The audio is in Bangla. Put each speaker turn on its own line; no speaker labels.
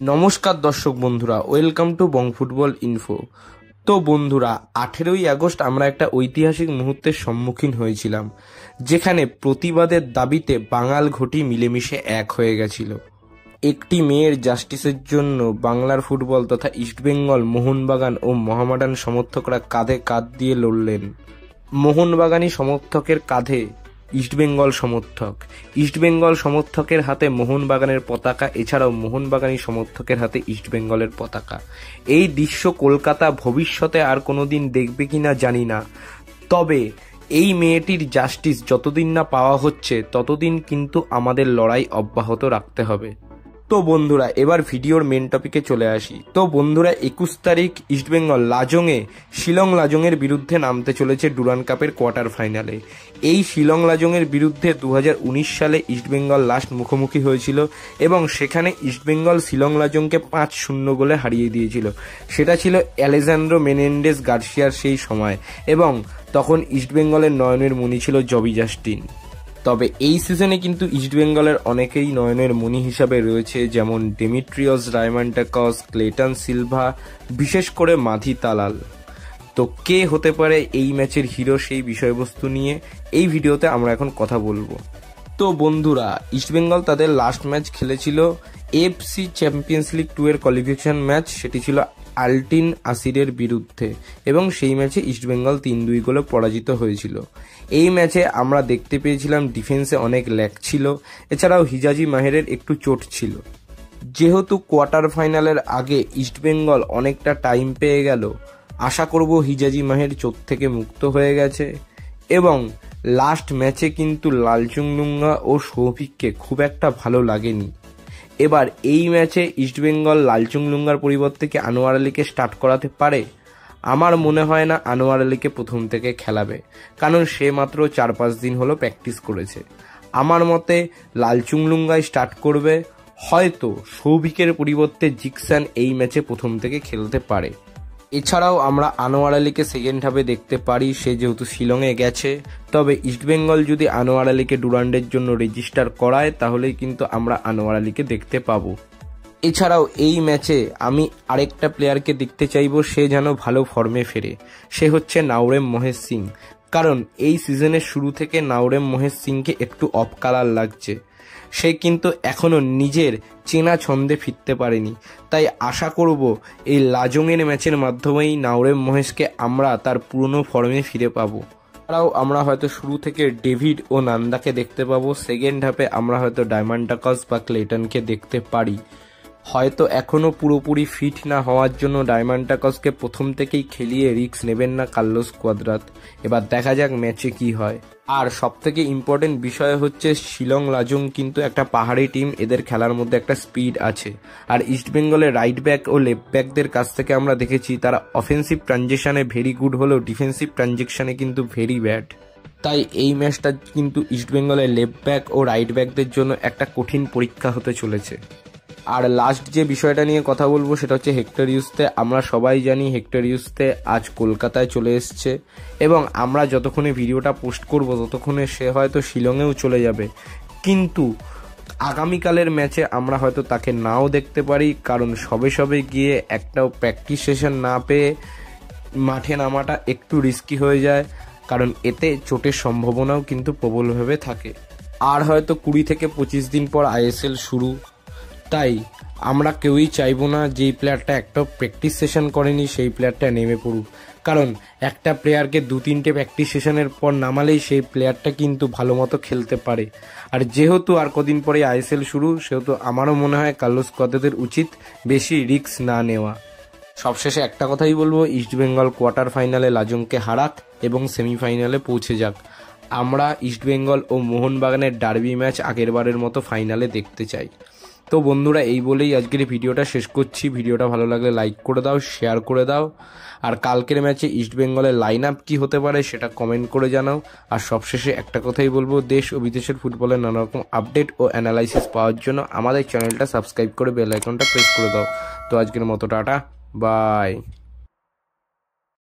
নমস্কার দর্শক বন্ধুরা, welcome to Bong football info. তো বন্ধুরা, 18ই আগস্ট আমরা একটা ঐতিহাসিক মুহূর্তের সম্মুখীন হয়েছিলাম, যেখানে প্রতিবাদের দাবিতে বাঙাল ঘটি মিলেমিশে এক হয়ে গেছিল। একটি মেয়ের জাস্টিসের জন্য বাংলার ফুটবল তথা ইস্টবেঙ্গল, মোহনবাগান ও মোহামেডান সমর্থকরা কাঁধে কাঁধ দিয়ে লড়লেন। মোহনবাগানি সমর্থকের কাঁধে ইস্টবেঙ্গল সমর্থক, ইস্টবেঙ্গল সমর্থকের হাতে মোহনবাগানের পতাকা, এছাড়াও মোহনবাগানি সমর্থকের হাতে ইস্টবেঙ্গলের পতাকা। এই দৃশ্য কলকাতা ভবিষ্যতে আর কোনোদিন দেখবে কিনা জানি না, তবে এই মেয়েটির জাস্টিস যতদিন না পাওয়া হচ্ছে ততদিন কিন্তু আমাদের লড়াই অব্যাহত রাখতে হবে। তো বন্ধুরা, এবার ভিডিওর মেন টপিকে চলে আসি। তো বন্ধুরা, 21 তারিখ ইস্টবেঙ্গল লাজংয়ে শিলং লাজংয়ের বিরুদ্ধে নামতে চলেছে ডুরান্ড কাপের কোয়ার্টার ফাইনালে। এই শিলং লাজংয়ের বিরুদ্ধে 2019 সালে ইস্টবেঙ্গল লাস্ট মুখোমুখি হয়েছিল এবং সেখানে ইস্টবেঙ্গল শিলং লাজংকে 5-0 গোলে হারিয়ে দিয়েছিল। সেটা ছিল অ্যালেজান্দ্রো মেনেন্ডেস গার্সিয়ার সেই সময়, এবং তখন ইস্টবেঙ্গলের নয়নের মণি ছিল জবি জাস্টিন। তবে এই সিজনে কিন্তু ইস্টবেঙ্গলের অনেকেই নয়নের মণি হিসাবে রয়েছে, যেমন ডেমিট্রিয়স ডায়মান্টাকস, ক্লেটন সিলভা, বিশেষ করে মাধি তালাল। তো কে হতে পারে এই ম্যাচের হিরো, সেই বিষয়বস্তু নিয়ে এই ভিডিওতে আমরা এখন কথা বলবো। তো বন্ধুরা, ইস্টবেঙ্গল তাদের লাস্ট ম্যাচ খেলেছিল এফসি চ্যাম্পিয়ন্স লিগ 2 এর কোয়ালিফিকেশন ম্যাচ। সেটি ছিল আলটিন আসিরের বিরুদ্ধে, এবং সেই ম্যাচে ইস্টবেঙ্গল 3-2 গোলে পরাজিত হয়েছিল। এই ম্যাচে আমরা দেখতে পেয়েছিলাম ডিফেন্সে অনেক ল্যাক ছিল, এছাড়াও হিজাজি মাহেরের একটু চোট ছিল। যেহেতু কোয়ার্টার ফাইনালের আগে ইস্টবেঙ্গল অনেকটা টাইম পেয়ে গেল, আশা করব হিজাজি মাহের চোট থেকে মুক্ত হয়ে গেছে। এবং লাস্ট ম্যাচে কিন্তু লালচুংলুঙ্গা ও সৌভিককে খুব একটা ভালো লাগেনি। এবার এই ম্যাচে ইস্টবেঙ্গল লালচুংলুঙ্গার পরিবর্তে কি আনোয়ার আলীকে স্টার্ট করাতে পারে? আমার মনে হয় না আনোয়ার আলীকে প্রথম থেকে খেলাবে, কারণ সে মাত্র 4-5 দিন হলো প্র্যাকটিস করেছে। আমার মতে লালচুংলুঙ্গাই স্টার্ট করবে, হয়তো সৌভিকের পরিবর্তে জিকসান এই ম্যাচে প্রথম থেকে খেলতে পারে। এছাড়াও আমরা আনোয়ার আলীকে সেকেন্ড হাফে দেখতে পারি, সে যেহেতু শিলংয়ে গেছে। তবে ইস্টবেঙ্গল যদি আনোয়ার আলীকে ডুরান্ডের জন্য রেজিস্টার করায়, তাহলেই কিন্তু আমরা আনোয়ার আলীকে দেখতে পাবো। এছাড়াও এই ম্যাচে আমি আরেকটা প্লেয়ারকে দেখতে চাইবো, সে যেন ভালো ফর্মে ফেরে, সে হচ্ছে নাওরেম মহেশ সিং। কারণ এই সিজনের শুরু থেকে নাওরেম মহেশ সিংকে একটু অফ কালার লাগছে, সে কিন্তু এখনো নিজের চেনা ছন্দে ফিরতে পারেনি। তাই আশা করব এই লাজংয়ের ম্যাচের মাধ্যমেই নাওরেম মহেশকে আমরা তার পুরনো ফর্মে ফিরে পাবো। এছাড়াও আমরা হয়তো শুরু থেকে ডেভিড ও নান্দাকে দেখতে পাবো, সেকেন্ড হাফে আমরা হয়তো ডায়মান্টাকস বা ক্লেটনকে দেখতে পারি। হয়তো এখনও পুরোপুরি ফিট না হওয়ার জন্য ডায়মান্টাকসকে প্রথম থেকেই খেলিয়ে রিস্ক নেবেন না কার্লোস কোয়াদ্রাত। এবার দেখা যাক ম্যাচে কি হয়। আর সবথেকে ইম্পর্টেন্ট বিষয় হচ্ছে শিলং লাজং কিন্তু একটা পাহাড়ি টিম, এদের খেলার মধ্যে একটা স্পিড আছে। আর ইস্টবেঙ্গলের রাইট ব্যাক ও লেফট ব্যাকদের কাছ থেকে আমরা দেখেছি তারা অফেন্সিভ ট্রানজিশনে ভেরি গুড হলেও ডিফেন্সিভ ট্রানজিশনে কিন্তু ভেরি ব্যাড। তাই এই ম্যাচটা কিন্তু ইস্টবেঙ্গলের লেফট ব্যাক ও রাইট ব্যাকদের জন্য একটা কঠিন পরীক্ষা হতে চলেছে। আর লাস্ট যে বিষয়টা নিয়ে কথা বলবো সেটা হচ্ছে হেক্টর ইউস্তে। আমরা সবাই জানি হেক্টর ইউস্তে আজ কলকাতায় চলে এসছে, এবং আমরা যতক্ষণে ভিডিওটা পোস্ট করব ততক্ষণে সে হয়তো শিলংয়েও চলে যাবে। কিন্তু আগামীকালের ম্যাচে আমরা হয়তো তাকে নাও দেখতে পারি, কারণ সবে সবে গিয়ে একটাও প্র্যাকটিস সেশন না পেয়ে মাঠে নামাটা একটু রিস্কি হয়ে যায়, কারণ এতে চোটের সম্ভাবনাও কিন্তু প্রবলভাবে থাকে। আর হয়তো 20 থেকে 25 দিন পর আইএসএল শুরু, তাই আমরা কেউই চাইবো না যেই প্লেয়ারটা একটা প্র্যাকটিস সেশন করেনি সেই প্লেয়ারটা নেমে পড়ুক। কারণ একটা প্লেয়ারকে 2-3টে প্র্যাকটিস সেশনের পর নামালেই সেই প্লেয়ারটা কিন্তু ভালো মতো খেলতে পারে। আর যেহেতু আর কদিন পরে আইএসএল শুরু, সেহেতু আমারও মনে হয় কার্লোস কোয়াদ্রাতের উচিত বেশি রিস্ক না নেওয়া। সবশেষে একটা কথাই বলবো, ইস্টবেঙ্গল কোয়ার্টার ফাইনালে লাজংকে হারাক এবং সেমিফাইনালে পৌঁছে যাক। আমরা ইস্টবেঙ্গল ও মোহনবাগানের ডার্বি ম্যাচ আগেরবারের মতো ফাইনালে দেখতে চাই। তো বন্ধুরা, এই বলেই আজকের ভিডিওটা শেষ করছি। ভিডিওটা ভালো লাগলে লাইক করে দাও, শেয়ার করে দাও, আর কালকের ম্যাচে ইস্টবেঙ্গলের লাইন আপ কী হতে পারে সেটা কমেন্ট করে জানাও। আর সবশেষে একটা কথাই বলবো, দেশ ও বিদেশের ফুটবলের নানা রকম আপডেট ও অ্যানালাইসিস পাওয়ার জন্য আমাদের চ্যানেলটা সাবস্ক্রাইব করে বেল আইকনটা প্রেস করে দাও। তো আজকের মতো টাটা, বাই।